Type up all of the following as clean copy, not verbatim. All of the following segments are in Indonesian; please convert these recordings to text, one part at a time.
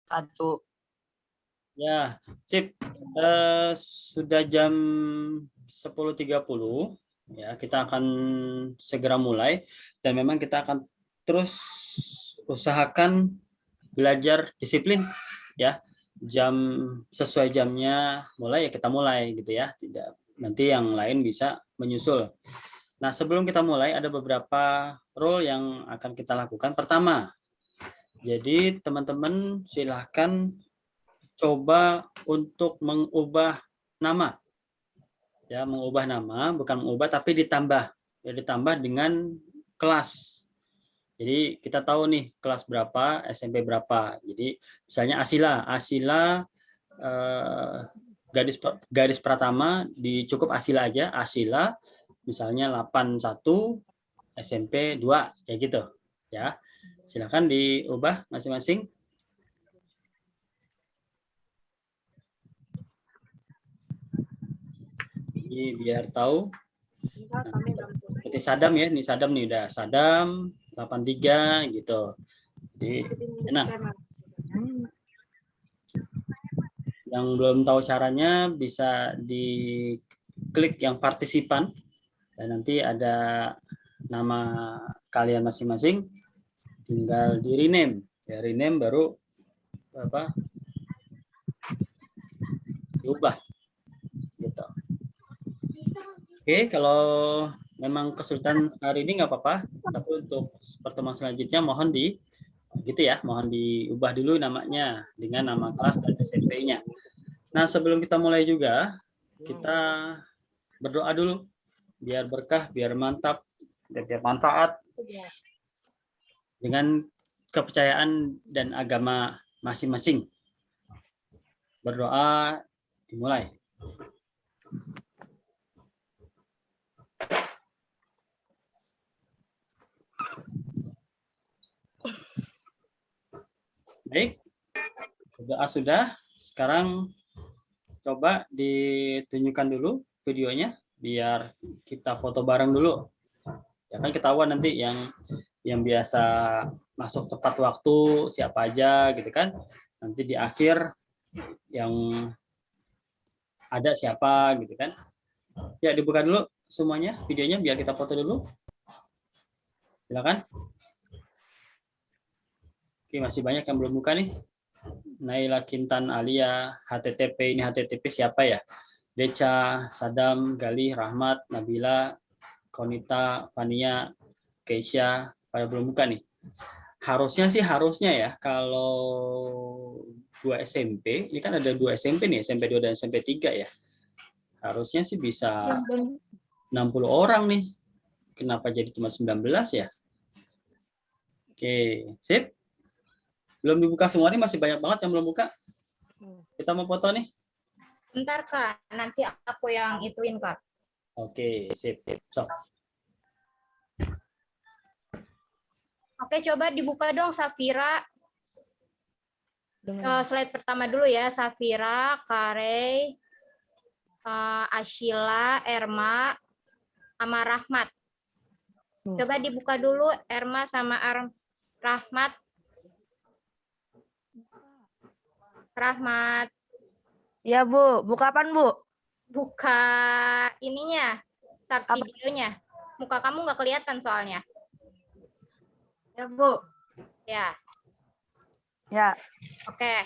Satu. Ya, sip. Sudah jam 10.30 ya, kita akan segera mulai dan memang kita akan terus usahakan belajar disiplin ya. Jam sesuai jamnya mulai ya kita mulai gitu ya. Tidak nanti yang lain bisa menyusul. Nah, sebelum kita mulai ada beberapa role yang akan kita lakukan. Pertama, jadi teman-teman silahkan coba untuk mengubah nama. Ya, mengubah nama, bukan mengubah tapi ditambah. Ya, ditambah dengan kelas. Jadi kita tahu nih kelas berapa, SMP berapa. Jadi misalnya Asila garis pertama cukup Asila aja, Asila misalnya 81 SMP 2 kayak gitu ya. Silakan diubah masing-masing. Jadi biar tahu. Seperti Sadam ya, nih Sadam nih udah Sadam 83 gitu. Jadi enak. Yang belum tahu caranya bisa diklik yang partisipan dan nanti ada nama kalian masing-masing, tinggal di rename. Ya, rename baru apa? Diubah gitu. Oke, kalau memang kesulitan hari ini nggak apa-apa, tapi untuk pertemuan selanjutnya mohon mohon diubah dulu namanya dengan nama kelas dan SMP-nya. Nah, sebelum kita mulai juga, kita berdoa dulu biar berkah, biar mantap, biar manfaat dengan kepercayaan dan agama masing-masing. Berdoa dimulai. Baik, doa sudah. Sekarang coba ditunjukkan dulu videonya biar kita foto bareng dulu. Ya kan ketahuan nanti yang biasa masuk tepat waktu siapa aja gitu kan. Nanti di akhir yang ada siapa gitu kan. Ya dibuka dulu semuanya videonya biar kita foto dulu. Silakan. Oke, masih banyak yang belum buka nih. Naila Kintan Alia, HTTP ini HTTP siapa ya? Deca, Sadam, Galih, Rahmat, Nabila, Konita, Fania, Keisha, pada belum buka nih. Harusnya ya kalau 2 SMP, ini kan ada 2 SMP nih, SMP 2 dan SMP 3 ya. Harusnya sih bisa 60 orang nih. Kenapa jadi cuma 19 ya? Oke, sip. Belum dibuka semua nih, masih banyak banget yang belum buka. Kita mau foto nih. Bentar Kak, nanti aku yang ituin Kak. Oke, sip. So. Oke, coba dibuka dong Safira. Slide pertama dulu ya, Safira, Karey, Ashila, Erma, sama Rahmat. Coba dibuka dulu Erma sama Rahmat. Rahmat. Ya Bu, buka apaan Bu? Buka ininya, start videonya. Muka kamu nggak kelihatan soalnya. Ya Bu. Ya. Ya. Oke.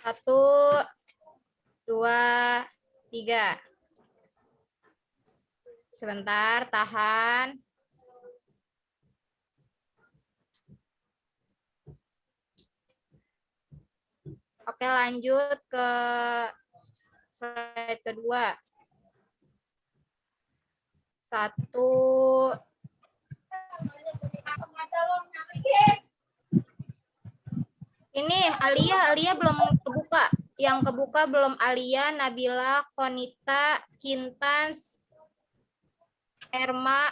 Satu, dua, tiga. Sebentar, tahan. Oke, lanjut ke slide kedua. Satu. Ini Alia belum kebuka. Yang kebuka belum Alia, Nabila, Konita, Kintan, Erma.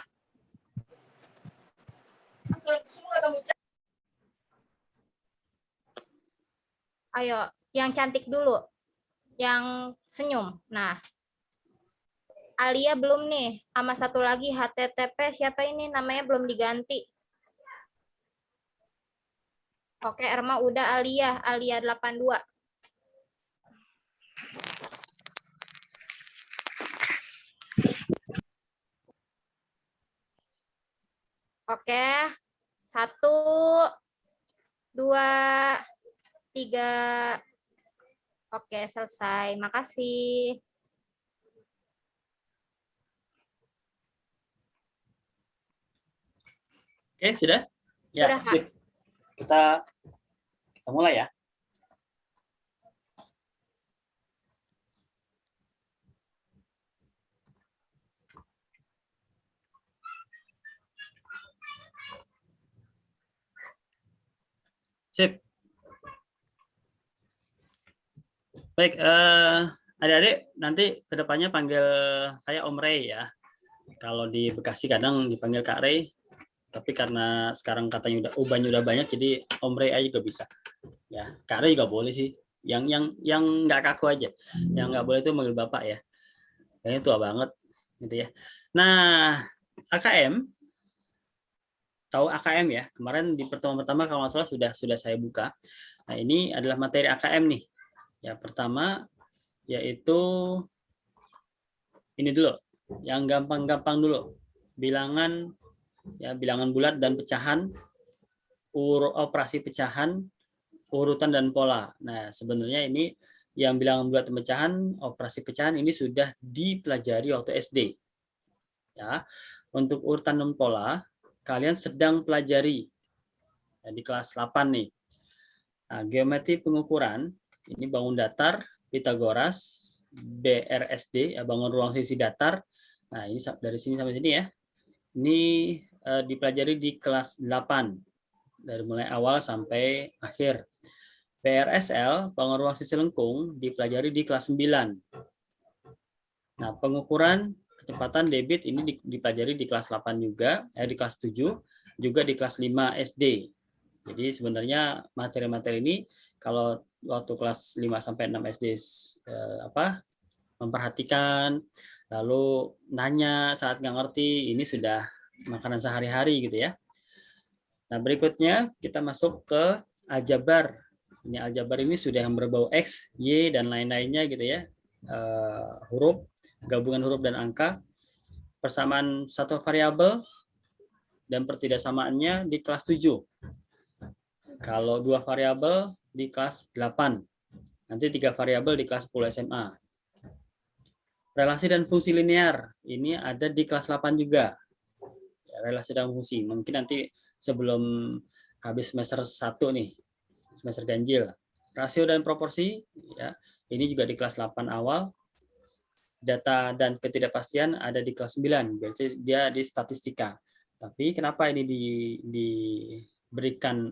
Ayo, yang cantik dulu. Yang senyum. Nah, Alia belum nih. Sama satu lagi HTTP siapa ini namanya belum diganti. Oke, Erma udah. Alia 82. Oke, 1, 2, 3. Oke, selesai. Makasih. Oke, sudah? Ya, Sudah, Kak. sip. Kita mulai ya. Sip. Baik, adik-adik nanti kedepannya panggil saya Om Ray ya. Kalau di Bekasi kadang dipanggil Kak Ray, tapi karena sekarang katanya ubannya udah banyak, jadi Om Ray aja juga bisa. Ya, Kak Ray juga boleh sih. Yang nggak kaku aja. Yang nggak boleh itu manggil Bapak ya. Kayaknya tua banget gitu ya. Nah, AKM, tahu AKM ya? Kemarin di pertemuan pertama kalau nggak salah sudah saya buka. Nah, ini adalah materi AKM nih. Ya, pertama yaitu ini dulu. Yang gampang-gampang dulu. Bilangan ya, bilangan bulat dan pecahan, operasi pecahan, urutan dan pola. Nah, sebenarnya ini yang bilangan bulat dan pecahan, operasi pecahan ini sudah dipelajari waktu SD. Ya. Untuk urutan dan pola, kalian sedang pelajari ya, di kelas 8 nih. Nah, geometri pengukuran, ini bangun datar, Pitagoras, BRSD, ya, bangun ruang sisi datar. Nah, ini dari sini sampai sini ya. Ini dipelajari di kelas 8, dari mulai awal sampai akhir. BRSL, bangun ruang sisi lengkung, dipelajari di kelas 9. Nah, pengukuran kecepatan debit ini dipelajari di kelas 8 juga, di kelas 7, juga di kelas 5 SD. Jadi sebenarnya materi-materi ini kalau waktu kelas 5 sampai 6 SD memperhatikan, lalu nanya saat nggak ngerti, ini sudah makanan sehari-hari gitu ya. Nah, berikutnya kita masuk ke aljabar. Ini aljabar ini sudah yang berbau X, Y, dan lain-lainnya gitu ya. Huruf, gabungan huruf dan angka, persamaan satu variabel, dan pertidaksamaannya di kelas 7. Kalau 2 variabel di kelas 8. Nanti 3 variabel di kelas 10 SMA. Relasi dan fungsi linear, ini ada di kelas 8 juga. Ya, relasi dan fungsi, mungkin nanti sebelum habis semester 1 nih, semester ganjil. Rasio dan proporsi, ya, ini juga di kelas 8 awal. Data dan ketidakpastian ada di kelas 9, berarti dia di statistika. Tapi kenapa ini diberikan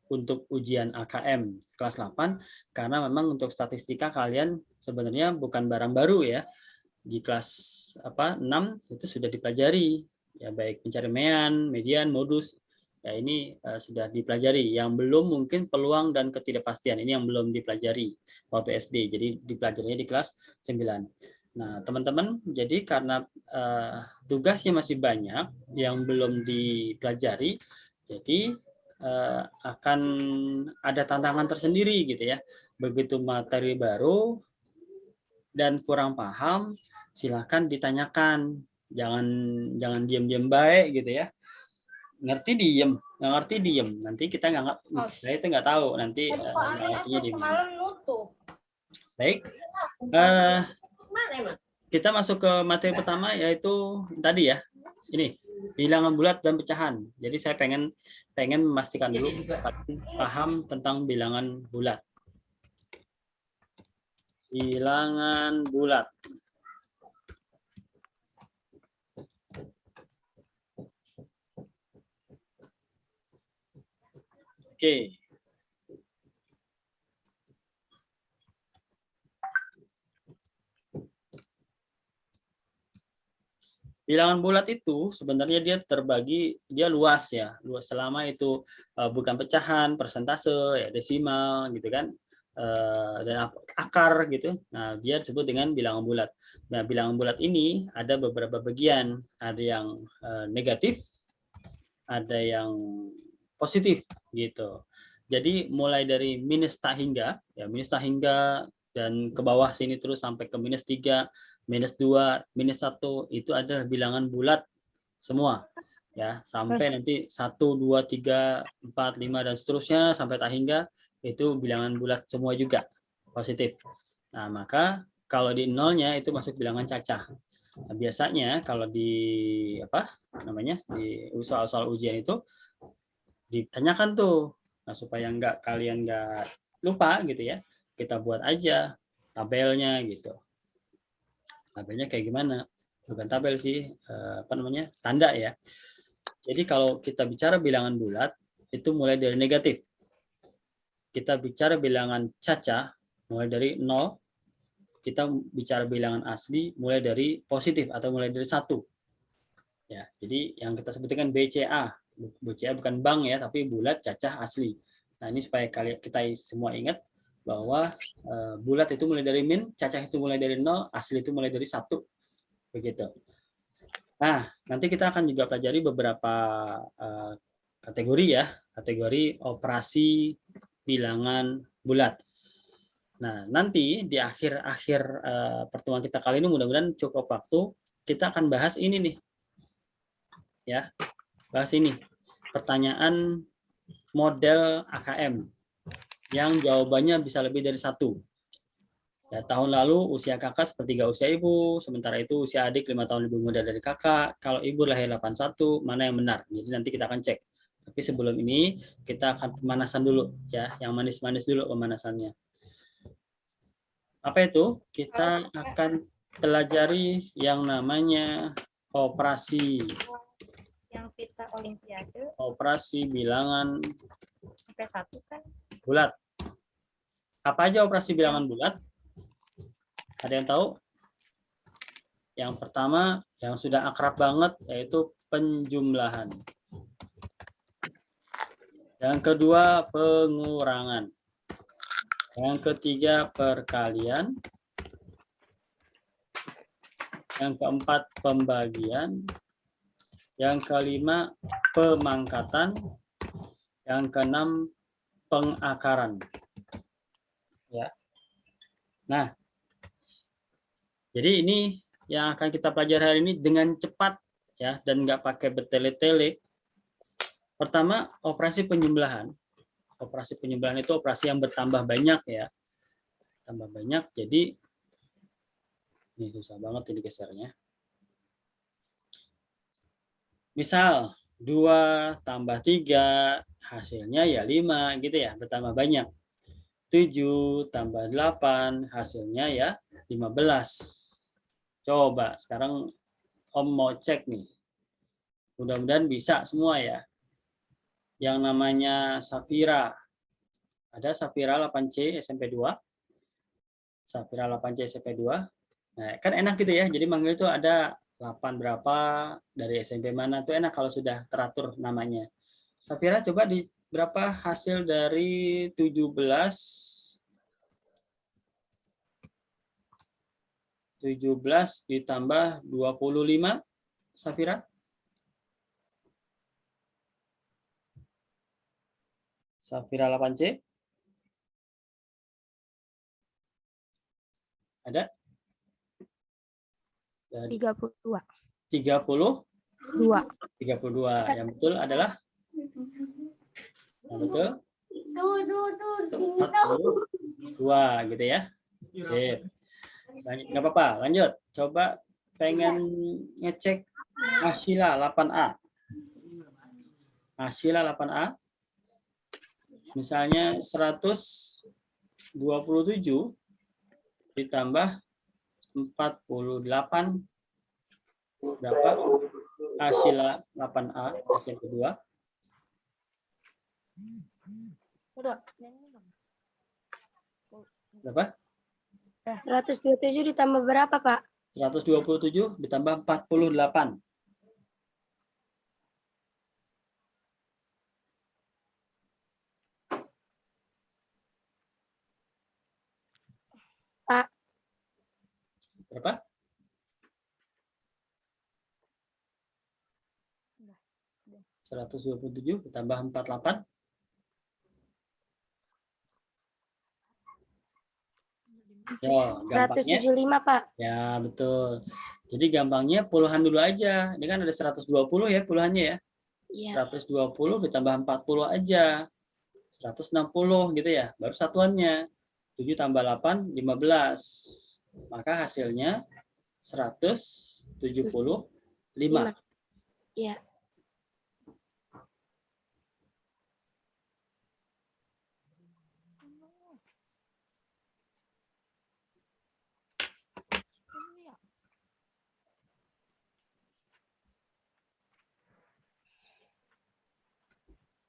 untuk ujian AKM kelas 8? Karena memang untuk statistika kalian sebenarnya bukan barang baru ya. Di kelas 6 itu sudah dipelajari ya, baik pencarian, median, modus. Ya, ini sudah dipelajari. Yang belum mungkin peluang dan ketidakpastian, ini yang belum dipelajari waktu SD. Jadi dipelajarinya di kelas 9. Nah, teman-teman, jadi karena tugasnya masih banyak yang belum dipelajari, jadi akan ada tantangan tersendiri gitu ya. Begitu materi baru dan kurang paham, silakan ditanyakan. Jangan diam-diam baik gitu ya. Ngerti diem, nggak ngerti diem. Nanti kita saya itu nggak tahu nanti ngertinya di mana. Baik. Kita masuk ke materi pertama yaitu tadi ya. Ini bilangan bulat dan pecahan. Jadi saya pengen memastikan dulu paham tentang bilangan bulat. Bilangan bulat. Oke. Bilangan bulat itu sebenarnya dia luas ya, luas selama itu bukan pecahan, persentase, ya, desimal gitu kan, dan akar gitu. Nah, dia disebut dengan bilangan bulat. Nah, bilangan bulat ini ada beberapa bagian, ada yang negatif, ada yang positif gitu. Jadi mulai dari minus tak hingga, ya minus tak hingga dan ke bawah sini terus sampai ke minus 3, minus 2, minus 1 itu adalah bilangan bulat semua. Ya, sampai nanti 1, 2, 3, 4, 5 dan seterusnya sampai tak hingga itu bilangan bulat semua juga positif. Nah, maka kalau di nolnya itu masuk bilangan cacah. Nah, biasanya kalau di apa namanya di soal-soal ujian itu ditanyakan tuh, nah supaya kalian nggak lupa gitu ya, kita buat aja tabelnya gitu. Tabelnya kayak gimana? Bukan tabel sih, apa namanya, tanda ya. Jadi kalau kita bicara bilangan bulat itu mulai dari negatif. Kita bicara bilangan cacah mulai dari 0. Kita bicara bilangan asli mulai dari positif atau mulai dari 1. Ya, jadi yang kita sebutkan BCA. BCA bukan bank ya, tapi bulat cacah asli. Nah, ini supaya kita semua ingat bahwa bulat itu mulai dari min, cacah itu mulai dari 0, asli itu mulai dari 1. Begitu. Nah, nanti kita akan juga pelajari beberapa kategori ya, kategori operasi bilangan bulat. Nah, nanti di akhir-akhir pertemuan kita kali ini mudah-mudahan cukup waktu, kita akan bahas ini nih. Ya, bahas ini. Pertanyaan model AKM yang jawabannya bisa lebih dari 1. Ya, tahun lalu usia kakak sepertiga usia ibu, sementara itu usia adik 5 tahun lebih muda dari kakak. Kalau ibu lahir 81, mana yang benar? Jadi nanti kita akan cek. Tapi sebelum ini kita akan pemanasan dulu ya, yang manis-manis dulu pemanasannya. Apa itu? Kita akan pelajari yang namanya operasi. Yang kita olimpiade Operasi bilangan sampai 1 kan. bulat. Apa aja operasi bilangan bulat? Ada yang tahu? Yang pertama, yang sudah akrab banget, yaitu penjumlahan. Yang kedua, pengurangan. Yang ketiga, perkalian. Yang keempat, pembagian. Yang kelima, pemangkatan. Yang keenam, pengakaran. Ya. Nah, jadi ini yang akan kita pelajari hari ini dengan cepat ya dan nggak pakai bertele-tele. Pertama, operasi penjumlahan. Operasi penjumlahan itu operasi yang bertambah banyak ya. Tambah banyak, jadi ini susah banget ini gesernya. Misal 2 tambah 3 hasilnya ya 5 gitu ya, bertambah banyak. 7 tambah 8 hasilnya ya 15. Coba sekarang Om mau cek nih. Mudah-mudahan bisa semua ya. Yang namanya Safira. Ada Safira 8C SMP 2. Safira 8C SMP 2. Nah, kan enak gitu ya. Jadi manggil itu ada 8 berapa dari SMP mana. Itu enak kalau sudah teratur namanya. Safira coba di berapa hasil dari 17 ditambah 25, Safira? Safira 8C? Ada? 32. 32? 2. 32. Yang betul adalah? Yang betul? 42 gitu ya. Sip. Nggak apa-apa, lanjut. Coba pengen ngecek Asyila 8A. Asyila 8A. Misalnya 127 ditambah 48 berapa? Asyila 8A hasil kedua. Berapa? 127 ditambah berapa, Pak? 127 ditambah 48. Pak. Berapa? Udah. 127 ditambah 48. Yo, gampangnya 175, Pak. ya betul. Jadi gampangnya puluhan dulu aja. Ini kan ada 120 ya puluhannya ya. Iya. 120 ditambah 40 aja. 160 gitu ya. Baru satuannya. 7 tambah 8, 15. Maka hasilnya 175. Iya.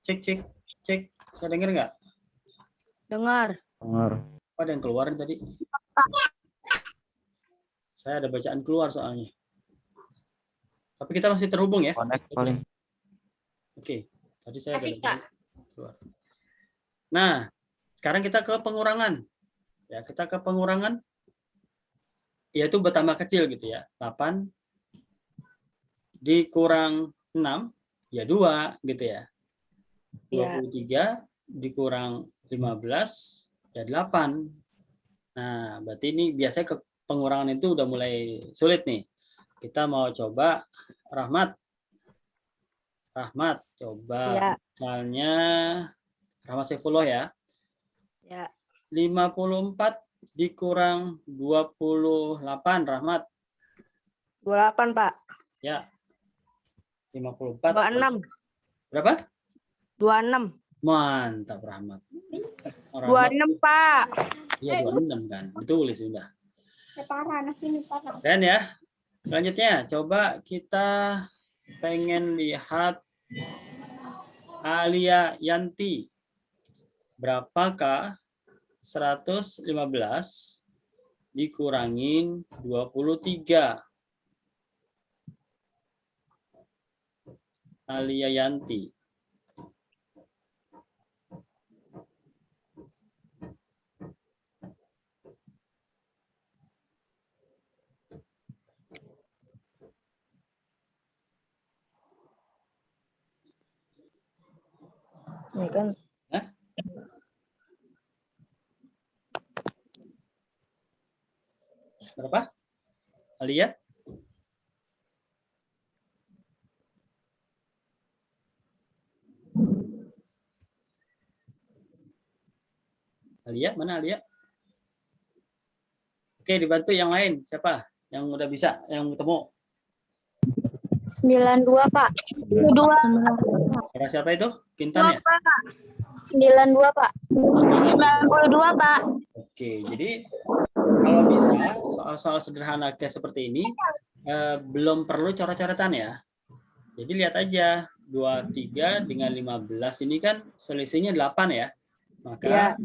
Cek, cek, cek. Saya dengar nggak? Dengar. Oh, ada yang keluar tadi. Saya ada bacaan keluar soalnya. Tapi kita masih terhubung ya. Connect paling. Oke. Tadi saya ada Asik, bacaan keluar. Nah, sekarang kita ke pengurangan. Ya, kita ke pengurangan. Yaitu bertambah kecil gitu ya. 8 dikurang 6 ya 2 gitu ya. 23 dikurang 15 ya 8. Nah, berarti ini biasanya ke pengurangan itu udah mulai sulit nih. Kita mau coba Rahmat. Rahmat, coba Ya. misalnya Rahmat Saifullah ya. Ya. 54 dikurang 28, Rahmat. 28, Pak. Ya. 54. 26. Berapa? 26. Mantap, Rahmat. 26, Pak. Iya, 26 kan. Ditulis sudah. Parah, anak ini parah. Keren ya. Selanjutnya, coba kita pengen lihat Alia Yanti. Berapakah 115 dikurangin 23? Alia Yanti. Ini kan. Hah? Berapa? Alia? Alia, mana Alia? Oke, dibantu yang lain. Siapa yang udah bisa, yang ketemu? 92, Pak. 92. Kira siapa itu? Kintan ya? 92, Pak. 92, Pak. Oke, jadi kalau bisa soal-soal sederhana kayak seperti ini belum perlu coret-coretan ya. Jadi lihat aja 23 dengan 15 ini kan selisihnya 8 ya. Maka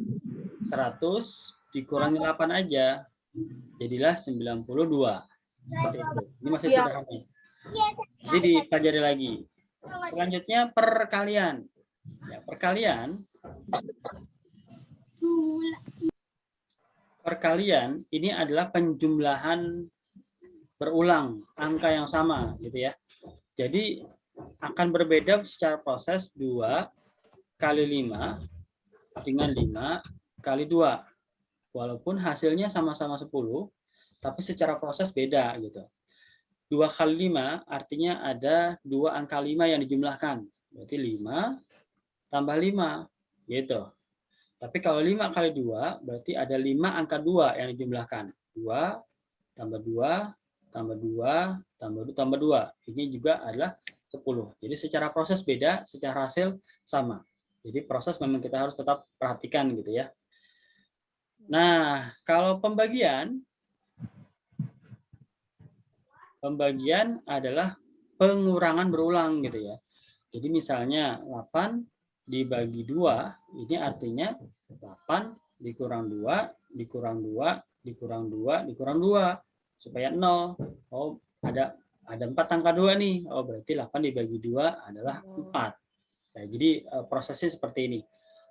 100 dikurangi 8 aja. Jadilah 92. Seperti itu. Ini masih sederhana. Jadi dipelajari lagi. Selanjutnya perkalian. Ya, perkalian ini adalah penjumlahan berulang angka yang sama gitu ya. Jadi akan berbeda secara proses 2 kali 5 dengan 5 kali 2. Walaupun hasilnya sama-sama 10, tapi secara proses beda gitu. 2 kali 5 artinya ada 2 angka 5 yang dijumlahkan. Berarti 5 tambah 5 gitu. Tapi kalau 5 kali 2 berarti ada 5 angka 2 yang dijumlahkan. 2 tambah 2 tambah 2 tambah 2 tambah 2. Ini juga adalah 10. Jadi secara proses beda, secara hasil sama. Jadi proses memang kita harus tetap perhatikan gitu ya. Nah, kalau pembagian adalah pengurangan berulang gitu ya. Jadi misalnya 8 dibagi 2, ini artinya 8 dikurang 2, dikurang 2, dikurang 2, dikurang 2, supaya 0. Oh, ada 4 angka 2 nih. Oh, berarti 8 dibagi 2 adalah 4. Nah, jadi prosesnya seperti ini.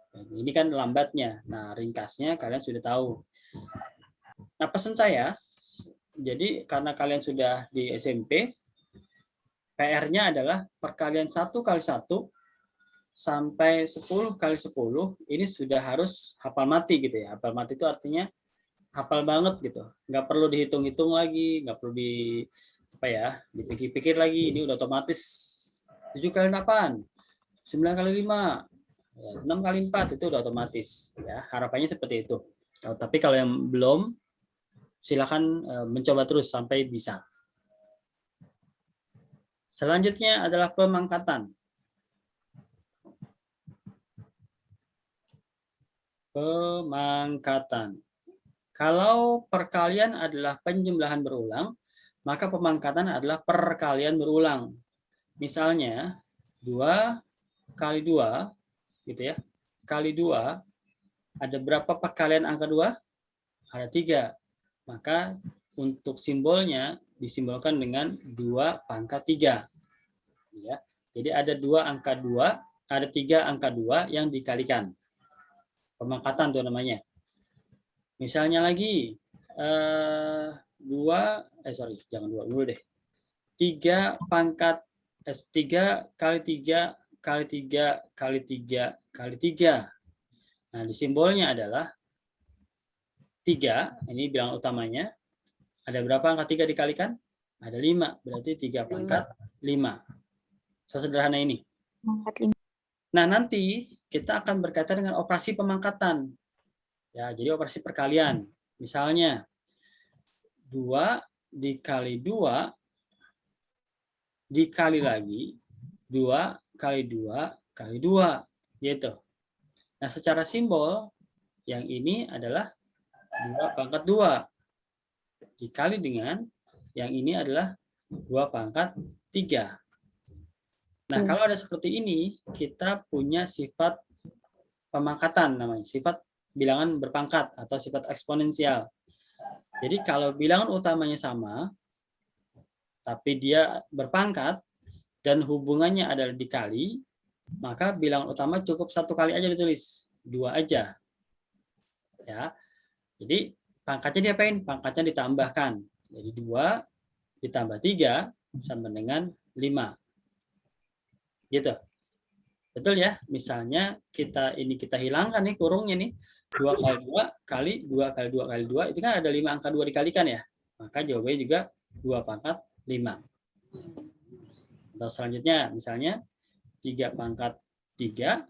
Ini kan lambatnya. Nah, ringkasnya kalian sudah tahu. Nah, pesan saya, jadi karena kalian sudah di SMP, PR-nya adalah perkalian 1 kali 1 sampai 10 kali 10 ini sudah harus hafal mati gitu ya. Hafal mati itu artinya hafal banget gitu, nggak perlu dihitung-hitung lagi, nggak perlu dipikir-pikir lagi, ini udah otomatis 7 kali 8, 9 kali 5, 6 kali 4 itu udah otomatis ya, harapannya seperti itu. Tapi kalau yang belum, silakan mencoba terus sampai bisa. Selanjutnya adalah pemangkatan. Pemangkatan. Kalau perkalian adalah penjumlahan berulang, maka pemangkatan adalah perkalian berulang. Misalnya 2 kali 2 gitu ya. Kali 2 ada berapa perkalian angka 2? Ada 3. Maka untuk simbolnya disimbolkan dengan 2 pangkat 3. Ya. Jadi ada 2 angka 2, ada 3 angka 2 yang dikalikan. Pemangkatan itu namanya. Misalnya lagi 3 kali 3 kali 3 kali 3 kali 3. Nah, di simbolnya adalah 3, ini bilangan utamanya. Ada berapa angka 3 dikalikan? Ada 5, berarti 3 pangkat 5. Sesederhana ini. Nah, nanti kita akan berkaitan dengan operasi pemangkatan. Ya, jadi operasi perkalian. Misalnya 2 dikali 2 dikali lagi 2 kali 2 kali 2 gitu. Nah, secara simbol yang ini adalah 2 pangkat 2 dikali dengan yang ini adalah 2 pangkat 3. Nah, kalau ada seperti ini, kita punya sifat pemangkatan namanya, sifat bilangan berpangkat atau sifat eksponensial. Jadi kalau bilangan utamanya sama, tapi dia berpangkat dan hubungannya adalah dikali, maka bilangan utama cukup 1 kali aja ditulis, 2 aja. Ya. Jadi pangkatnya diapain? Pangkatnya ditambahkan. Jadi 2 ditambah 3 sama dengan 5. Gitu. Betul ya? Misalnya kita hilangkan nih kurungnya nih. 2 kali 2 kali 2 kali 2 kali 2 itu kan ada 5 angka 2 dikalikan ya. Maka jawabannya juga 2 pangkat 5. Atau selanjutnya misalnya 3 pangkat 3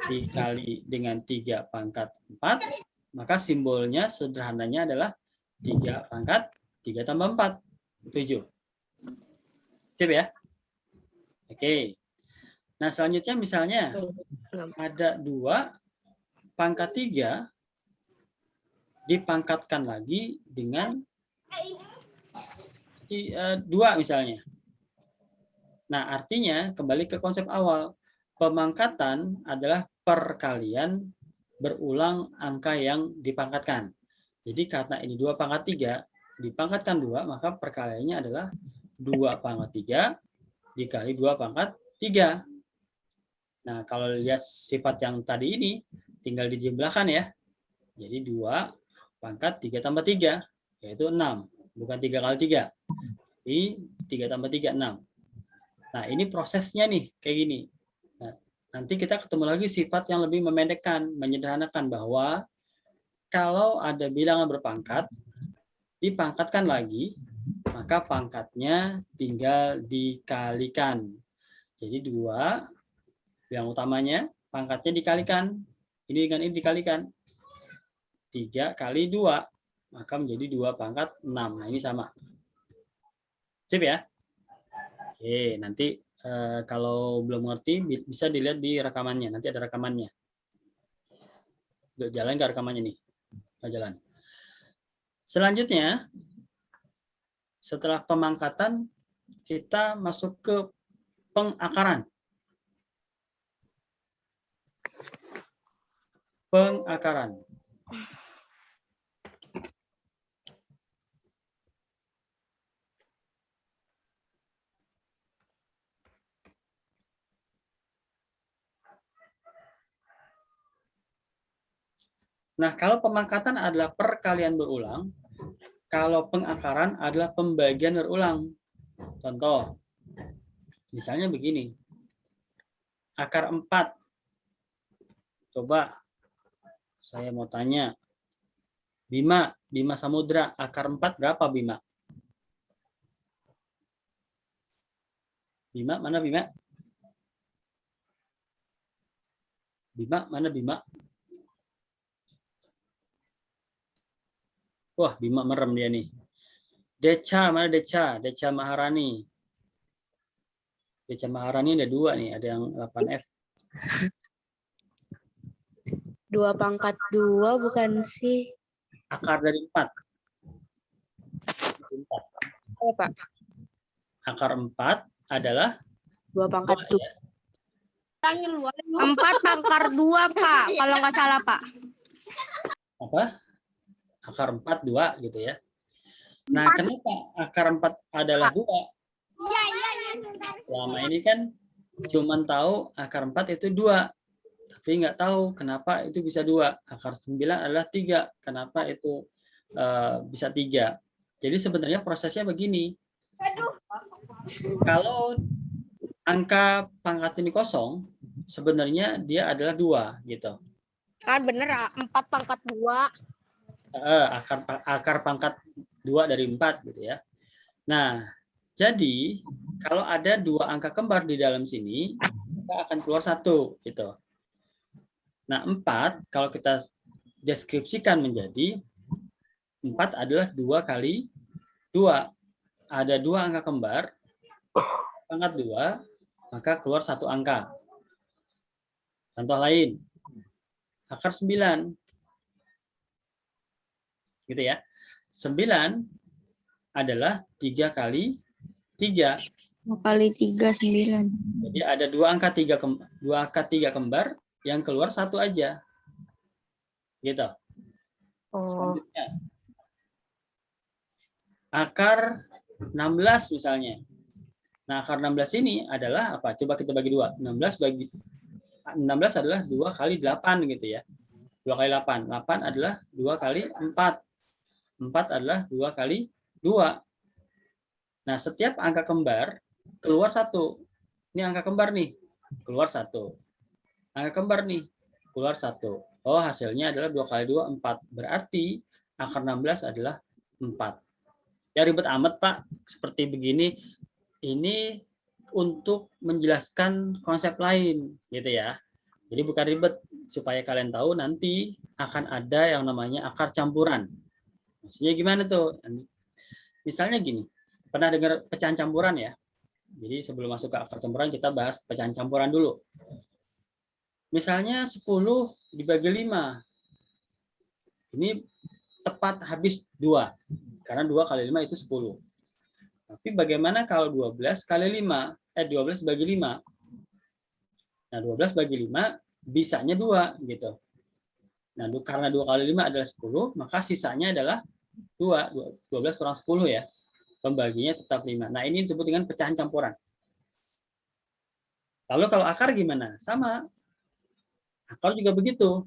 dikali dengan 3 pangkat 4, maka simbolnya sederhananya adalah 3 pangkat 3 tambah 4, 7. Sip ya? Oke. Nah, selanjutnya misalnya ada 2 pangkat 3 dipangkatkan lagi dengan 2 misalnya. Nah, artinya kembali ke konsep awal. Pemangkatan adalah perkalian berulang angka yang dipangkatkan. Jadi karena ini 2 pangkat 3 dipangkatkan 2, maka perkaliannya adalah 2 pangkat 3 dikali 2 pangkat 3. Nah, kalau lihat sifat yang tadi ini, tinggal dijumlahkan ya. Jadi 2 pangkat 3 tambah 3, yaitu 6. Bukan 3 kali 3. Jadi 3 tambah 3, 6. Nah, ini prosesnya nih, kayak gini. Nah, nanti kita ketemu lagi sifat yang lebih memendekkan, menyederhanakan bahwa kalau ada bilangan berpangkat, dipangkatkan lagi, maka pangkatnya tinggal dikalikan. Jadi 2, yang utamanya, pangkatnya dikalikan. Ini dengan ini dikalikan. 3 kali 2, maka menjadi 2 pangkat 6. Nah, ini sama. Sip ya? Oke, nanti kalau belum ngerti bisa dilihat di rekamannya. Nanti ada rekamannya. Udah jalan ke rekamannya nih. Udah jalan. Selanjutnya, setelah pemangkatan, kita masuk ke pengakaran. Pengakaran. Nah, kalau pemangkatan adalah perkalian berulang, kalau pengakaran adalah pembagian berulang. Contoh, misalnya begini. Akar 4. Coba saya mau tanya. Bima, Bima Samudra, akar 4 berapa Bima? Bima, mana Bima? Bima, mana Bima? Wah, Bima merem dia nih. Deca, mana Deca? Deca Maharani. Deca Maharani ada 2 nih, ada yang 8F. 2/2 bukan sih? Akar dari 4. Oh, Pak. Akar 4 adalah 2/2. ya. 4/2, Pak. Kalau nggak salah, Pak. Apa? Akar 4, 2 gitu ya. Nah, kenapa akar 4 adalah 2? Selama ini kan cuman tahu akar 4 itu 2. Tapi nggak tahu kenapa itu bisa 2. Akar 9 adalah 3. Kenapa itu bisa 3? Jadi sebenarnya prosesnya begini. Kalau angka pangkat ini kosong, sebenarnya dia adalah 2 gitu. Kan bener 4/2. Akar pangkat 2 dari 4 gitu ya. Nah, jadi kalau ada 2 angka kembar di dalam sini, maka akan keluar 1 gitu. Nah, 4 kalau kita deskripsikan menjadi 4 adalah 2 kali 2. Ada 2 angka kembar, pangkat 2, maka keluar 1 angka. Contoh lain, akar 9. Gitu ya. 9 adalah 3 kali 3. 2 kali 3, 9. Jadi ada 2 angka 3 kembar yang keluar 1 aja. Gitu. Selanjutnya. Akar 16 misalnya. Nah, akar 16 ini adalah apa? Coba kita bagi 2. 16 adalah 2 kali 8 gitu ya. 2 kali 8. 8 adalah 2 kali 4. 4 adalah 2 kali 2. Nah, setiap angka kembar keluar 1. Ini angka kembar nih, keluar 1. Angka kembar nih, keluar 1. Oh, hasilnya adalah 2 kali 2, 4. Berarti akar 16 adalah 4. Ya ribet amat, Pak. Seperti begini, ini untuk menjelaskan konsep lain, gitu ya. Jadi bukan ribet, supaya kalian tahu nanti akan ada yang namanya akar campuran. Maksudnya gimana tuh? Misalnya gini, pernah dengar pecahan campuran ya? Jadi sebelum masuk ke akar campuran, kita bahas pecahan campuran dulu. Misalnya 10 dibagi 5. Ini tepat habis 2. Karena 2 kali 5 itu 10. Tapi bagaimana kalau 12 kali 5? 12 bagi 5. Nah, 12 bagi 5 bisanya 2 gitu. Nah, karena 2 kali 5 adalah 10, maka sisanya adalah 2. 12 kurang 10 ya. Pembaginya tetap 5. Nah, ini disebut dengan pecahan campuran. Lalu kalau akar gimana? Sama. Akar juga begitu.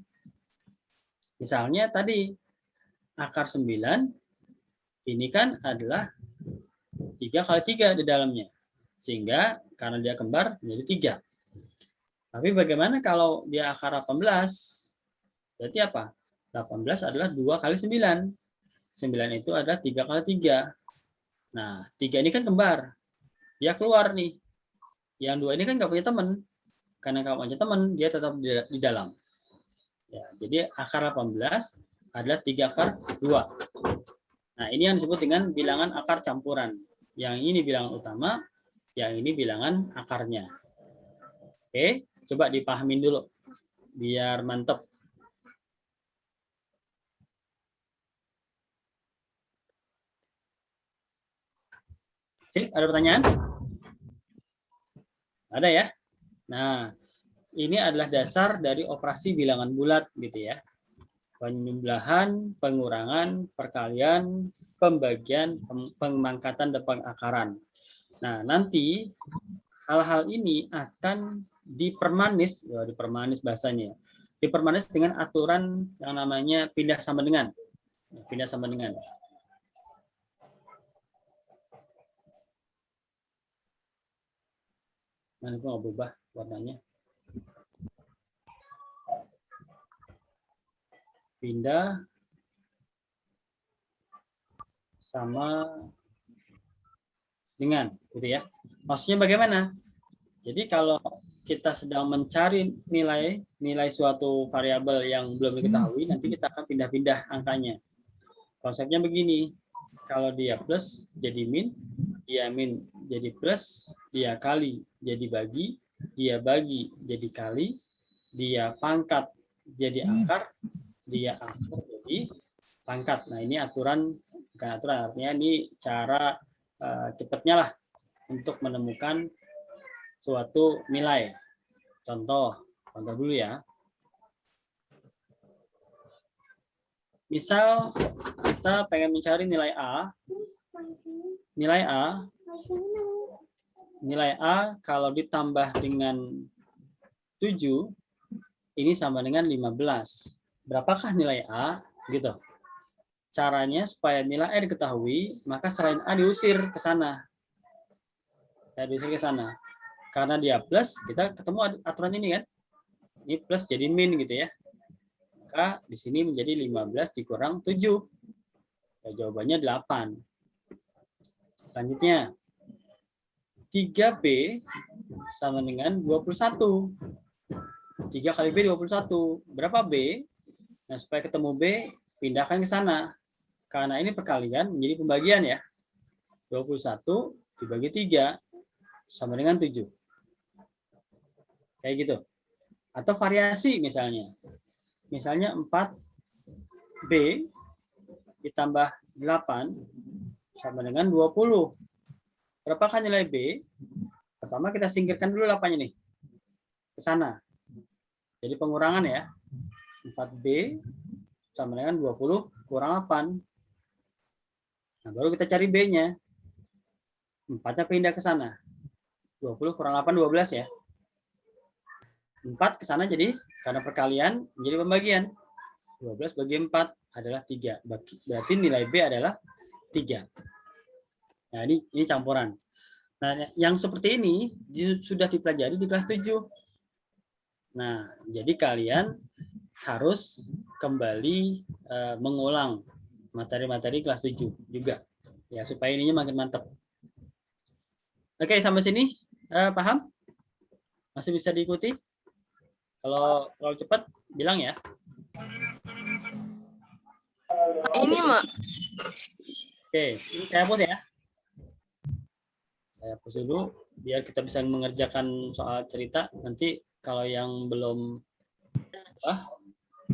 Misalnya tadi akar 9 ini kan adalah 3 kali 3 di dalamnya. Sehingga karena dia kembar menjadi 3. Tapi bagaimana kalau dia akar 18? Berarti apa? 18 adalah 2 kali 9. 9 itu adalah 3 kali 3. Nah, 3 ini kan kembar. Dia keluar nih. Yang 2 ini kan nggak punya teman. Karena kalau punya teman, dia tetap di dalam. Ya, jadi akar 18 adalah 3 akar 2. Nah, ini yang disebut dengan bilangan akar campuran. Yang ini bilangan utama, yang ini bilangan akarnya. Oke, coba dipahamin dulu biar mantep. Sip, ada pertanyaan? Ada ya? Nah, ini adalah dasar dari operasi bilangan bulat gitu ya. Penjumlahan, pengurangan, perkalian, pembagian, pemangkatan, dan pengakaran. Nah, nanti hal-hal ini akan dipermanis bahasanya. Dipermanis dengan aturan yang namanya pindah sama dengan. Pindah sama dengan. Nah, itu mau berubah warnanya. Pindah sama dengan, gitu ya. Maksudnya bagaimana? Jadi kalau kita sedang mencari nilai suatu variabel yang belum diketahui, nanti kita akan pindah-pindah angkanya. Konsepnya begini, kalau dia plus jadi min, dia min jadi plus, dia kali jadi bagi, dia bagi jadi kali, dia pangkat jadi akar, dia akar jadi pangkat. Nah ini aturan, bukan aturan, artinya ini cara cepatnya lah untuk menemukan suatu nilai. Contoh dulu ya. Misal kita pengen mencari nilai A. Nilai A kalau ditambah dengan 7 ini sama dengan 15. Berapakah nilai A? Gitu. Caranya supaya nilai A diketahui, maka selain A diusir ke sana. Karena dia plus, kita ketemu aturan ini kan. Ini plus jadi min gitu ya. Maka di sini menjadi 15 dikurang 7. Ya, jawabannya 8. Selanjutnya, 3B sama dengan 21. 3 kali B 21. Berapa B? Nah, supaya ketemu B, pindahkan ke sana. Karena ini perkalian menjadi pembagian ya. 21 dibagi 3 sama dengan 7. Kayak gitu. Atau variasi misalnya. Misalnya 4B ditambah 8 sama dengan 20. Berapakah nilai B? Pertama kita singkirkan dulu 8-nya nih. Ke sana. Jadi pengurangan ya. 4B sama dengan 20 kurang 8. Nah, baru kita cari B-nya. 4-nya pindah ke sana. 20 kurang 8, 12 ya. 4 ke sana jadi, karena perkalian, menjadi pembagian. 12 bagi 4 adalah 3. Berarti nilai B adalah 3. Nah, ini campuran. Nah, yang seperti ini sudah dipelajari di kelas 7. Nah, jadi kalian harus kembali mengulang materi-materi kelas 7 juga. Ya, supaya ininya makin mantap. Oke, sampai sini paham? Masih bisa diikuti? Kalau cepat bilang ya. Ini, Mak. Oke, ini saya hapus ya. Saya hapus dulu biar kita bisa mengerjakan soal cerita. Nanti kalau yang belum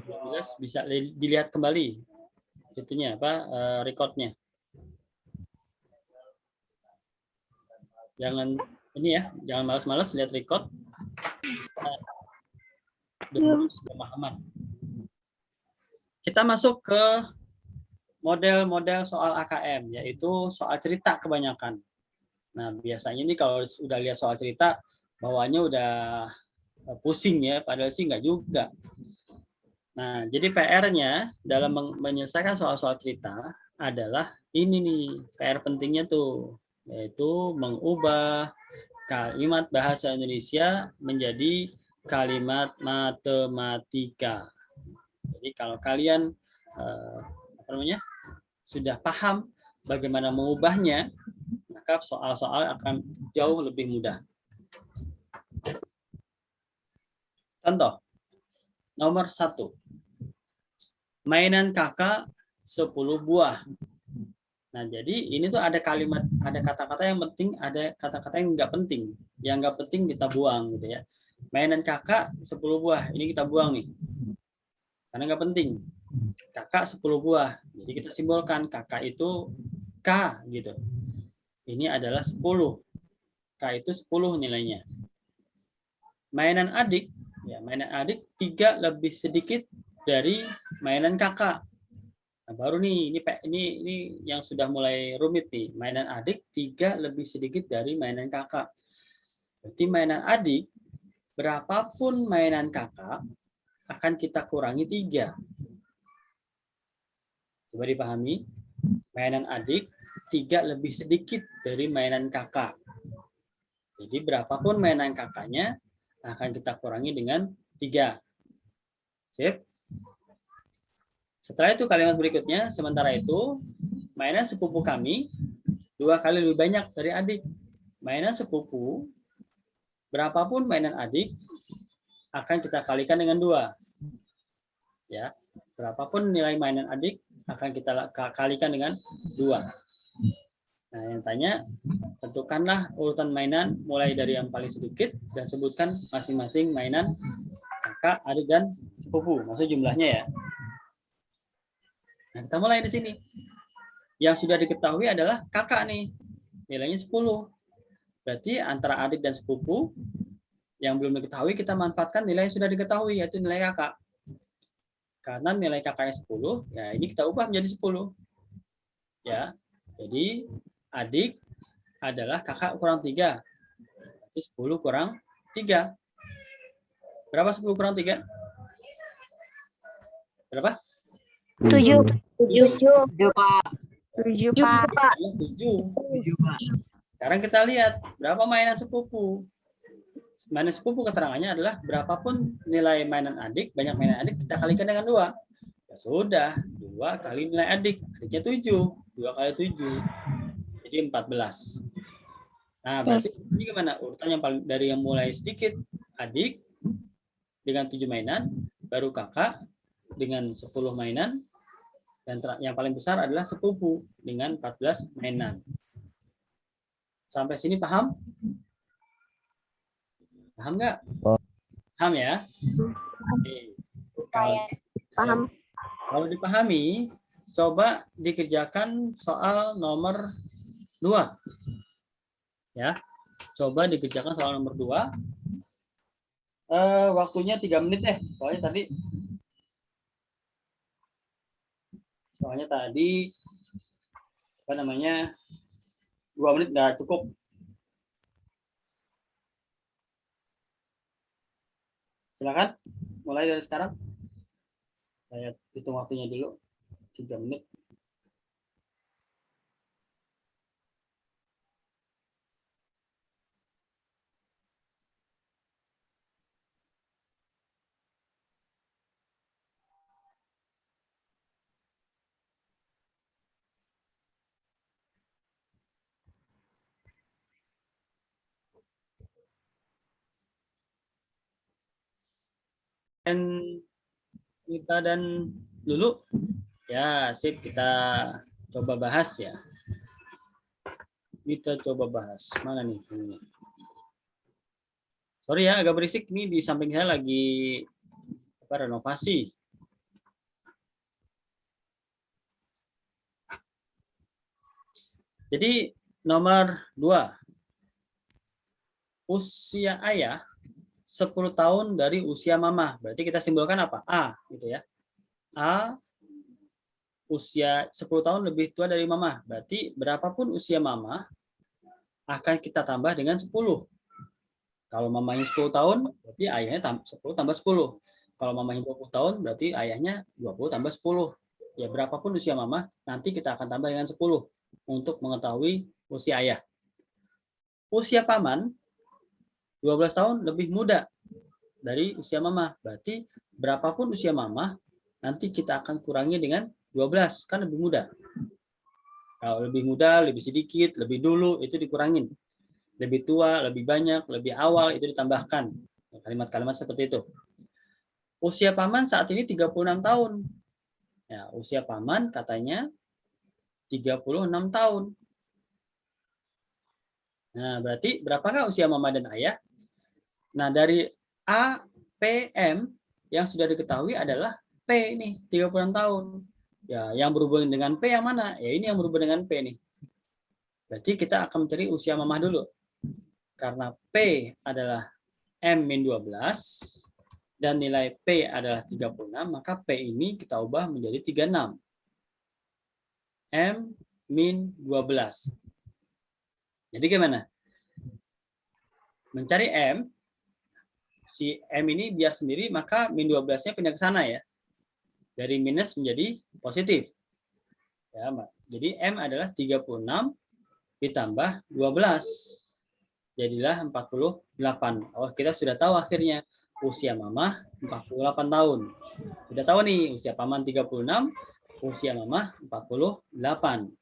jelas bisa dilihat kembali itunya recordnya. Jangan ini ya, jangan malas-malas lihat record. Pemahaman. Kita masuk ke model-model soal AKM, yaitu soal cerita kebanyakan. Nah, biasanya ini kalau sudah lihat soal cerita, bawaannya udah pusing ya, padahal sih nggak juga. Nah, jadi PR-nya dalam menyelesaikan soal-soal cerita adalah ini nih, PR pentingnya tuh, yaitu mengubah kalimat bahasa Indonesia menjadi kalimat matematika. Jadi kalau kalian sudah paham bagaimana mengubahnya, maka soal-soal akan jauh lebih mudah. Contoh, nomor 1. Mainan kakak 10 buah. Nah, jadi ini tuh ada kalimat, ada kata-kata yang penting, ada kata-kata yang nggak penting. Yang nggak penting kita buang gitu ya. Mainan kakak 10 buah, ini kita buang nih. Karena nggak penting. Kakak 10 buah. Jadi kita simbolkan kakak itu K gitu. Ini adalah 10. K itu 10 nilainya. Mainan adik, ya mainan adik 3 lebih sedikit dari mainan kakak. Nah, baru nih ini yang sudah mulai rumit nih. Mainan adik 3 lebih sedikit dari mainan kakak. Berarti mainan adik berapapun mainan kakak akan kita kurangi 3. Coba dipahami. Mainan adik 3 lebih sedikit dari mainan kakak. Jadi berapapun mainan kakaknya akan kita kurangi dengan 3. Sip. Setelah itu kalimat berikutnya, sementara itu mainan sepupu kami 2 kali lebih banyak dari adik. Mainan sepupu, berapapun mainan adik, akan kita kalikan dengan 2. Ya, berapapun nilai mainan adik, akan kita kalikan dengan 2. Nah, yang tanya, tentukanlah urutan mainan mulai dari yang paling sedikit dan sebutkan masing-masing mainan kakak, adik, dan sepupu. Maksud jumlahnya ya. Nah, kita mulai di sini. Yang sudah diketahui adalah kakak nih. Nilainya 10. Berarti antara adik dan sepupu yang belum diketahui kita manfaatkan nilai yang sudah diketahui, yaitu nilai kakak. Karena nilai kakaknya 10, ya ini kita ubah menjadi 10. Ya. Jadi adik adalah kakak kurang 3. Berarti 10 kurang 3. Berapa 10 kurang 3? Berapa? 7. 7 Pak. 7, Pak. 7. Sekarang kita lihat berapa mainan sepupu. Mainan sepupu keterangannya adalah berapapun nilai mainan adik, banyak mainan adik kita kalikan dengan 2. Ya sudah, 2 kali nilai adik. Adiknya 7. 2 kali 7. Jadi 14. Nah, berarti ini gimana? Urutan yang paling dari yang mulai sedikit adik dengan 7 mainan, baru kakak dengan 10 mainan, dan yang paling besar adalah sepupu dengan 14 mainan. Sampai sini paham? Paham nggak? Paham ya? Oke. Paham. Kalau dipahami, coba dikerjakan soal nomor 2. Ya. Coba dikerjakan soal nomor 2. Waktunya 3 menit deh. Soalnya tadi apa namanya? 2 menit nggak cukup. Silakan, mulai dari sekarang. Saya hitung waktunya dulu, 3 menit. Dan Mita dan Lulu, ya sip, kita coba bahas ya. Kita coba bahas. Mana nih? Sorry ya, agak berisik. Ini di samping saya lagi renovasi. Jadi nomor 2. Usia ayah 10 tahun dari usia mama. Berarti kita simbolkan apa? A gitu ya. A usia 10 tahun lebih tua dari mama. Berarti berapapun usia mama akan kita tambah dengan 10. Kalau mamanya 10 tahun, berarti ayahnya 10 tambah 10. Kalau mamanya 20 tahun, berarti ayahnya 20 tambah 10. Ya, berapapun usia mama, nanti kita akan tambah dengan 10 untuk mengetahui usia ayah. Usia paman 12 tahun lebih muda dari usia mama. Berarti berapapun usia mama, nanti kita akan kurangi dengan 12, kan lebih muda. Kalau lebih muda, lebih sedikit, lebih dulu, itu dikurangin. Lebih tua, lebih banyak, lebih awal, itu ditambahkan. Kalimat-kalimat seperti itu. Usia paman saat ini 36 tahun. Ya, usia paman katanya 36 tahun. Nah, berarti berapakah usia mama dan ayah? Nah, dari A, P, M yang sudah diketahui adalah P ini, 36 tahun. Ya, yang berhubungan dengan P yang mana? Ya, ini yang berhubungan dengan P nih. Berarti kita akan mencari usia mamah dulu. Karena P adalah M-12 dan nilai P adalah 36, maka P ini kita ubah menjadi 36. M-12. Jadi gimana? Mencari M, si M ini biar sendiri, maka min 12-nya pindah ke sana ya. Dari minus menjadi positif. Ya, jadi M adalah 36 ditambah 12. Jadilah 48. Oh, kita sudah tahu akhirnya usia mama 48 tahun. Sudah tahu nih, usia paman 36, usia mama 48.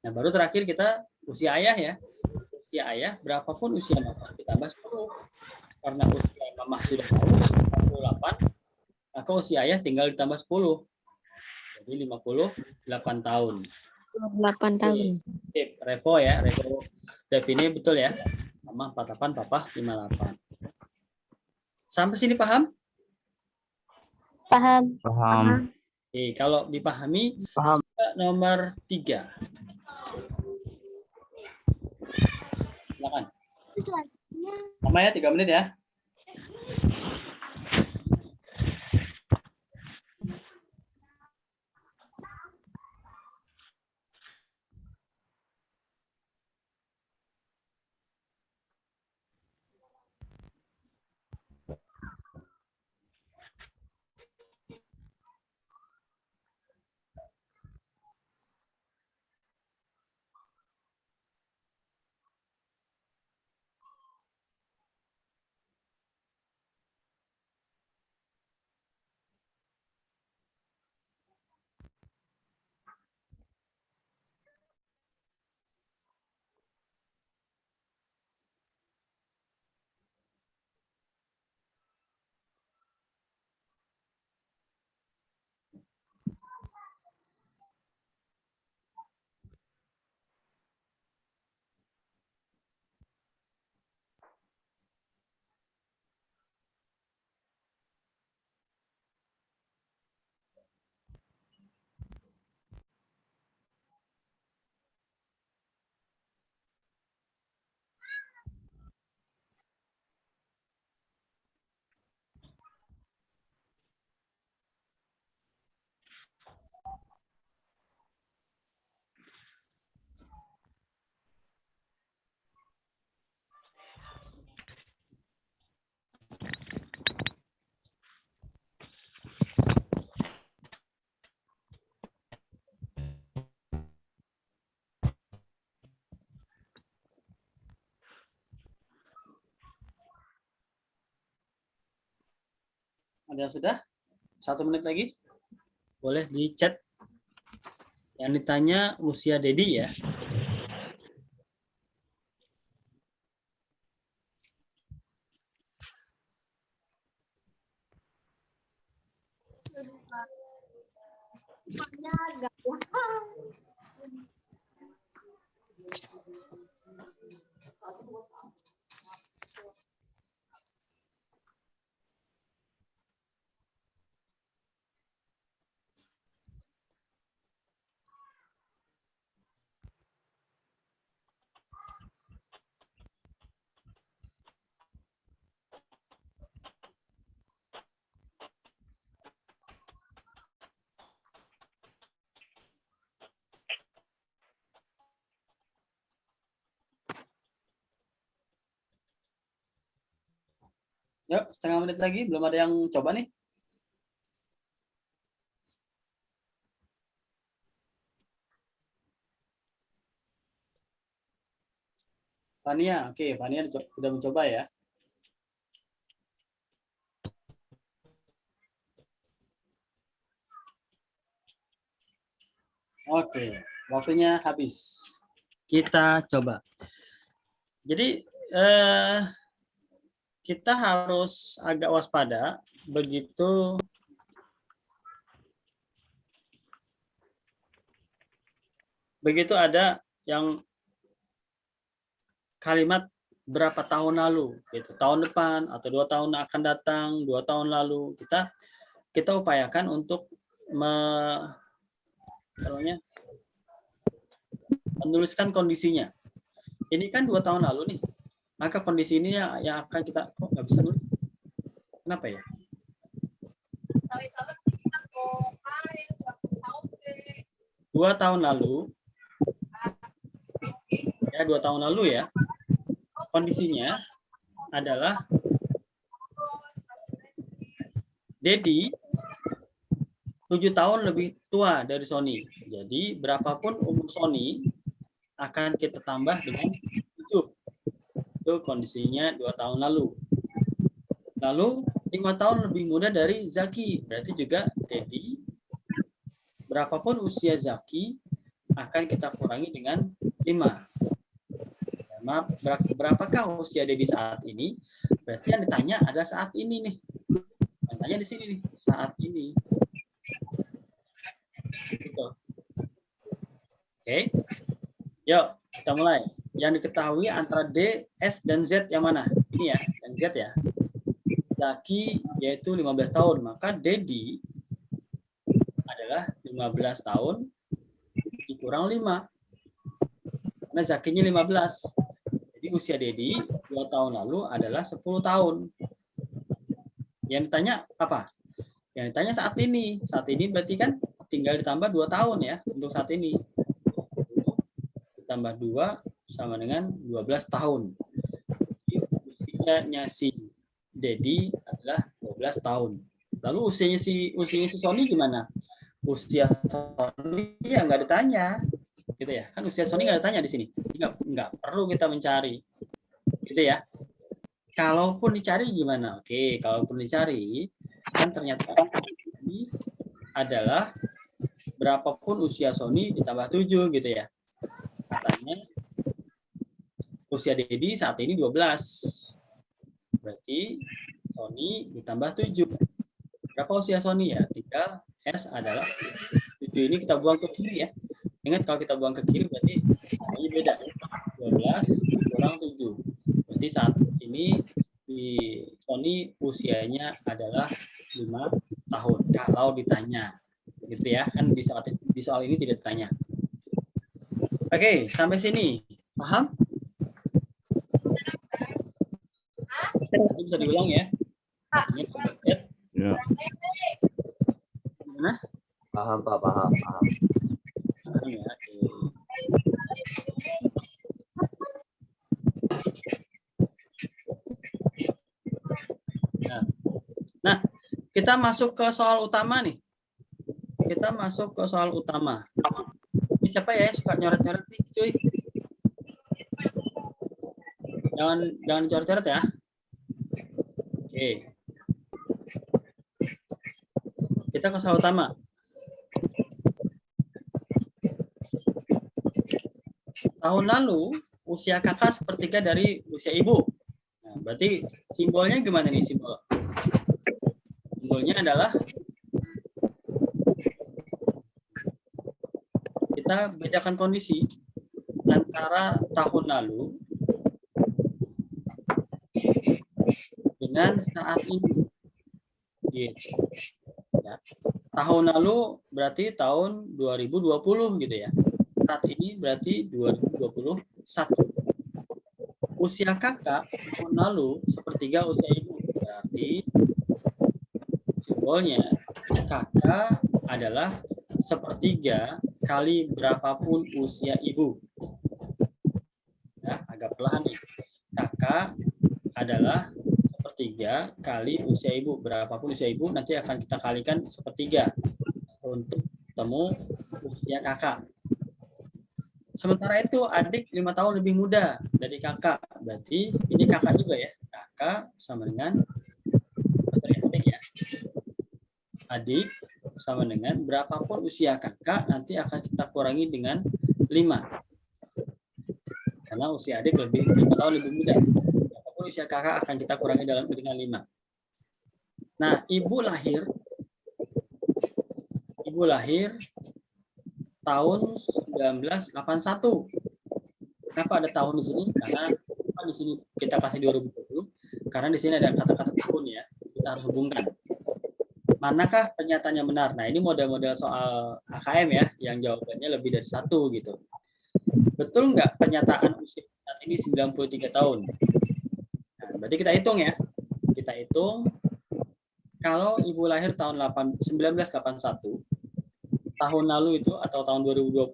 Nah, baru terakhir kita usia ayah ya. Usia ayah berapapun usia mamah ditambah 10. Karena usia mamah sudah 48, maka usia ayah tinggal ditambah 10. Jadi 58 tahun. 8 tahun. Sip, Revo ya, Revo defini betul ya. Mama 48, papa 58. Sampai sini paham? Paham. Paham. Oke, kalau dipahami, Paham. nomor 3. Silakan. Mama ya, 3 menit ya. Ada yang sudah? 1 menit lagi. Boleh di chat. Yang ditanya usia Dedi ya. Yuk, setengah menit lagi. Belum ada yang coba nih. Fania, oke. Fania sudah mencoba ya. Oke, waktunya habis. Kita coba. Jadi, kita harus agak waspada begitu ada yang kalimat berapa tahun lalu, gitu, tahun depan atau 2 tahun akan datang, 2 tahun lalu, kita upayakan untuk menuliskan kondisinya. Ini kan 2 tahun lalu nih, maka kondisi ini yang akan kita kok nggak bisa nulis? Kenapa ya? 2 tahun lalu, ya 2 tahun lalu ya, kondisinya adalah Dedi 7 tahun lebih tua dari Sony. Jadi berapapun umur Sony akan kita tambah dengan 7. Itu kondisinya 2 tahun lalu. Lalu 5 tahun lebih muda dari Zaki. Berarti juga Dedi, berapapun usia Zaki, akan kita kurangi dengan 5. Maaf, berapakah usia Dedi saat ini? Berarti yang ditanya ada saat ini nih. Yang tanya di sini nih, saat ini. Gitu. Oke. Yuk, kita mulai. Yang diketahui antara D, S, dan Z yang mana? Ini ya, dan Z ya. Laki yaitu 15 tahun, maka Dedi adalah 15 tahun dikurang 5. Karena Zakinya 15. Jadi usia Dedi 2 tahun lalu adalah 10 tahun. Yang ditanya apa? Yang ditanya saat ini. Saat ini berarti kan tinggal ditambah 2 tahun ya untuk saat ini. Ditambah 2 sama dengan 12 tahun. Jadi, usianya si Dedi adalah 12 tahun. Lalu usianya si Sony gimana? Usia Sony ya nggak ditanya. Gitu ya. Kan usia Sony nggak ditanya di sini. Nggak perlu kita mencari. Gitu ya. Kalaupun dicari gimana? Oke, kalaupun dicari kan ternyata ini adalah berapapun usia Sony ditambah 7 gitu ya. Katanya usia Dedi saat ini 12. Berarti Sony ditambah 7. Berapa usia Sony ya? Tinggal S adalah 7 ini kita buang ke kiri ya. Ingat kalau kita buang ke kiri berarti ini beda. 12 kurang 7. Berarti saat ini di Sony usianya adalah 5 tahun. Kalau ditanya. Gitu ya. Kan di soal ini tidak ditanya. Oke, sampai sini. Paham? Nanti bisa diulang ya. Ya. Gimana? Paham, Pak, paham. Paham ya. Nah, kita masuk ke soal utama nih. Kita masuk ke soal utama. Ini siapa ya yang suka nyoret-nyoret nih, cuy? Jangan coret-coret ya. Oke. Kita ke soal utama. Tahun lalu usia kakak sepertiga dari usia ibu. Nah, berarti simbolnya gimana nih simbol? Simbolnya adalah kita bedakan kondisi antara tahun lalu dengan saat ini. Gitu. Ya. Tahun lalu berarti tahun 2020 gitu ya. Saat ini berarti 2021. Usia kakak tahun lalu sepertiga usia ibu. Berarti simbolnya kakak adalah sepertiga kali berapapun usia ibu. Ya, agak perlahan nih. Kakak adalah sepertiga kali usia ibu. Berapapun usia ibu nanti akan kita kalikan sepertiga untuk ketemu usia kakak. Sementara itu adik 5 tahun lebih muda dari kakak. Berarti ini kakak juga ya. Kakak sama dengan adik ya. Adik sama dengan berapapun usia kakak nanti akan kita kurangi dengan 5. Karena usia adik 5 tahun lebih muda. Berapapun usia kakak akan kita kurangi dengan 5. Nah, ibu lahir tahun 1981. Kenapa ada tahun di sini? Karena di sini kita kasih 2020. Karena di sini ada kata-kata tahun ya. Kita harus hubungkan. Manakah pernyataan yang benar? Nah, ini model-model soal AKM ya, yang jawabannya lebih dari 1 gitu. Betul nggak pernyataan usia saat ini 93 tahun? Nah, berarti kita hitung ya. Kita hitung kalau ibu lahir tahun 1981, tahun lalu itu atau tahun 2020,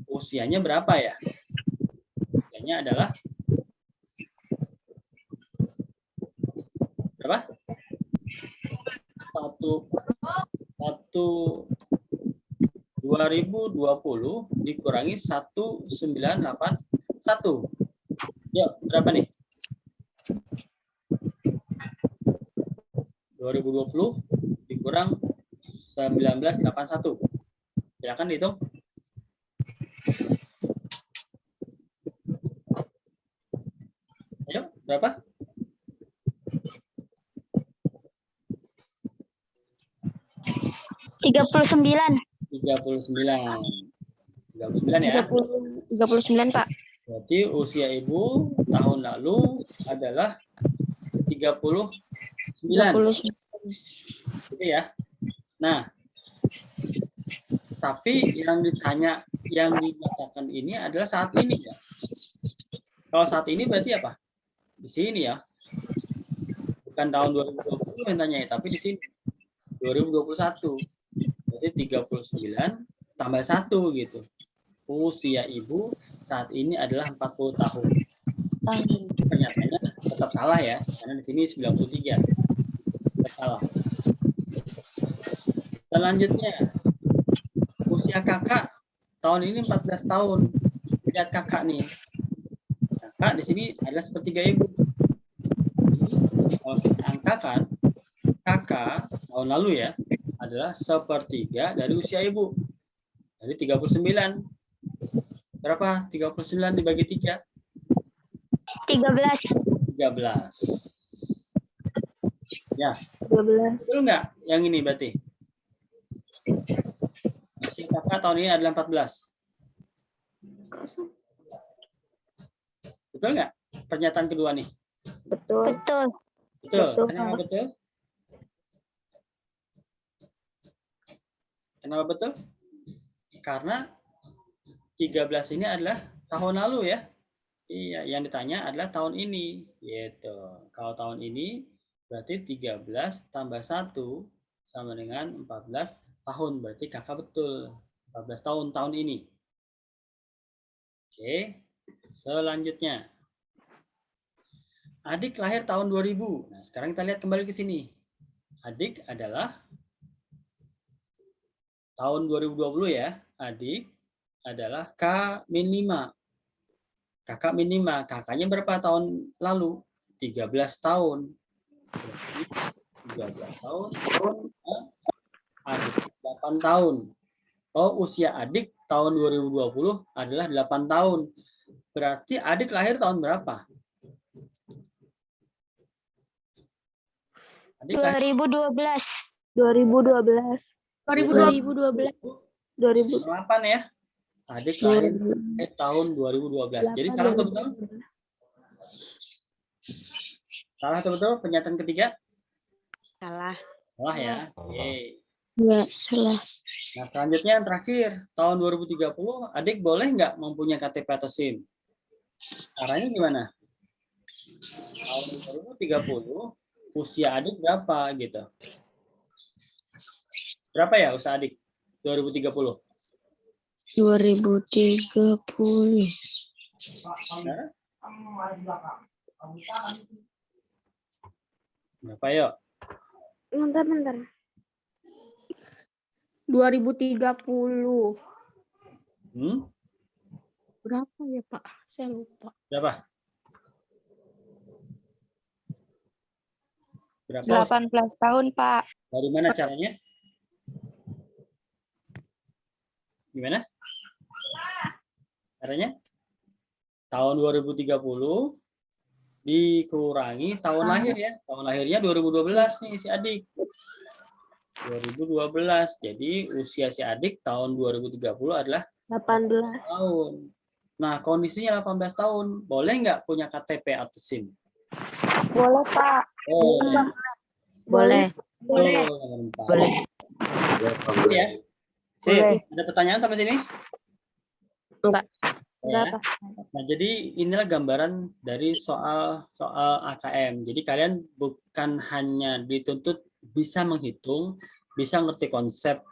usianya berapa ya? Usianya adalah berapa? 2020 dikurangi 1981. Yuk, berapa nih? 2020 dikurang 1981. Silakan dihitung. berapa? 39. 39. 39 ya. 39, Pak. Berarti usia ibu tahun lalu adalah 39. Gitu ya. Nah, tapi yang dinyatakan ini adalah saat ini ya. Kalau saat ini berarti apa? Di sini ya. Bukan tahun 2020 yang tanya, tapi di sini 2021. Berarti 39 tambah 1 gitu. Usia ibu saat ini adalah 40 tahun. Pernyataannya tetap salah ya, karena di sini 93. Tetap salah. Selanjutnya, usia kakak tahun ini 14 tahun. Lihat kakak nih. Kakak di sini adalah sepertiga ibu. Jadi, kalau kita angkakan, kakak tahun lalu ya adalah sepertiga dari usia ibu. Jadi 39. Berapa? 39 dibagi 3? 13. 13. Ya, 13. betul nggak yang ini berarti? Usia kakak tahun ini adalah 14. Betul nggak pernyataan kedua nih? Betul. Betul. Betul, Kenapa Pak. betul? Kenapa betul? Karena 13 ini adalah tahun lalu ya. Iya, yang ditanya adalah tahun ini. Gitu. Kalau tahun ini berarti 13 tambah 1 sama dengan 14 tahun. Berarti kakak betul. 14 tahun ini. Oke. Selanjutnya. Adik lahir tahun 2000. Nah, sekarang kita lihat kembali ke sini. Adik adalah tahun 2020 ya. Adik adalah K-5. Kakak min 5. Kakaknya berapa tahun lalu? 13 tahun. Berarti 13 tahun. Adik 8 tahun. Oh, usia adik tahun 2020 adalah 8 tahun. Berarti adik lahir tahun berapa? Adik lahir 2012. 2012. 8 ya. Adik lahir tahun 2012. Jadi salah atau betul? Salah atau betul pernyataan ketiga? Salah. Salah ya. Oke. Enggak, salah. Nah, selanjutnya yang terakhir, tahun 2030, adik boleh nggak mempunyai KTP atau SIM? Caranya gimana? Tahun 2030, usia adik berapa gitu? Berapa ya usia adik? 2030. 2030. Nah, berapa yuk? Bentar. 2030. Berapa ya, Pak? Saya lupa. Berapa? Berapa? 18 tahun, Pak. Dari mana caranya? Gimana? Caranya? Tahun 2030 dikurangi tahun lahir ya. Tahun lahirnya 2012 nih si adik. 2012. Jadi usia si adik tahun 2030 adalah 18. tahun. Nah, kondisinya 18 tahun. Boleh nggak punya KTP atau SIM? Boleh, Pak. Oh, Boleh. Boleh. Boleh. Ya. Sip. Ada pertanyaan sampai sini? Enggak. Ya. Nah, jadi inilah gambaran dari soal AKM. Jadi kalian bukan hanya dituntut bisa menghitung, bisa ngerti konsep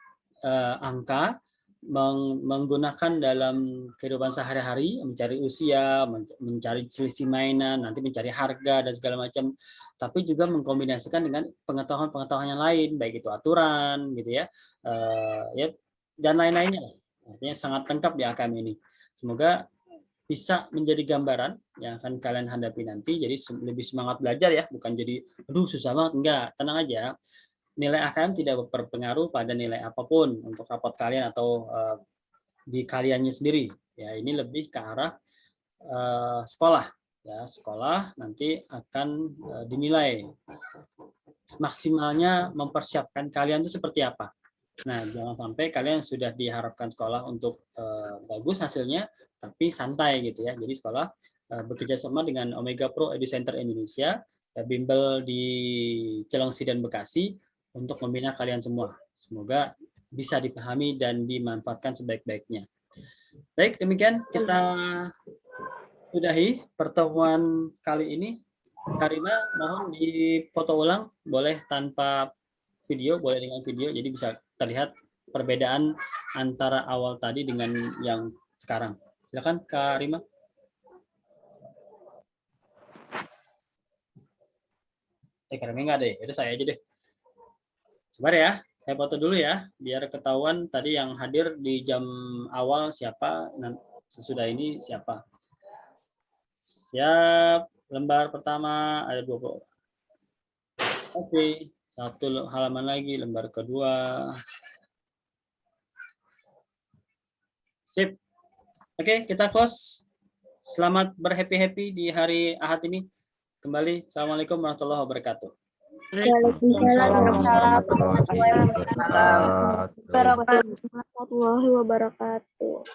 angka, menggunakan dalam kehidupan sehari-hari, mencari usia, mencari selisih mainan, nanti mencari harga dan segala macam, tapi juga mengkombinasikan dengan pengetahuan-pengetahuan yang lain, baik itu aturan, gitu ya, dan lain-lainnya. Artinya sangat lengkap di AKM ini. Semoga bisa menjadi gambaran yang akan kalian hadapi nanti. Jadi lebih semangat belajar ya, bukan jadi aduh susah banget. Enggak, tenang aja. Nilai AKM tidak berpengaruh pada nilai apapun untuk rapot kalian atau di kaliannya sendiri. Ya, ini lebih ke arah sekolah ya sekolah nanti akan dinilai maksimalnya mempersiapkan kalian itu seperti apa. Nah, jangan sampai kalian sudah diharapkan sekolah untuk bagus hasilnya, tapi santai gitu ya. Jadi sekolah bekerja sama dengan Omega Pro Edu Center Indonesia, bimbel di Cilengsi dan Bekasi untuk membina kalian semua. Semoga bisa dipahami dan dimanfaatkan sebaik-baiknya. Baik, demikian kita sudahi pertemuan kali ini. Karina, mohon dipoto ulang, boleh tanpa video, boleh dengan video, jadi bisa terlihat perbedaan antara awal tadi dengan yang sekarang. Silakan Kak Rima. Kak Rima nggak deh, itu saya aja deh. Sabar ya, saya foto dulu ya, biar ketahuan tadi yang hadir di jam awal siapa, sesudah ini siapa. Siap, lembar pertama ada 20. Oke, satu halaman lagi, lembar kedua. Sip. Oke, kita close. Selamat berhappy-happy di hari Ahad ini. Kembali, Assalamualaikum warahmatullahi wabarakatuh. Warahmatullahi wabarakatuh.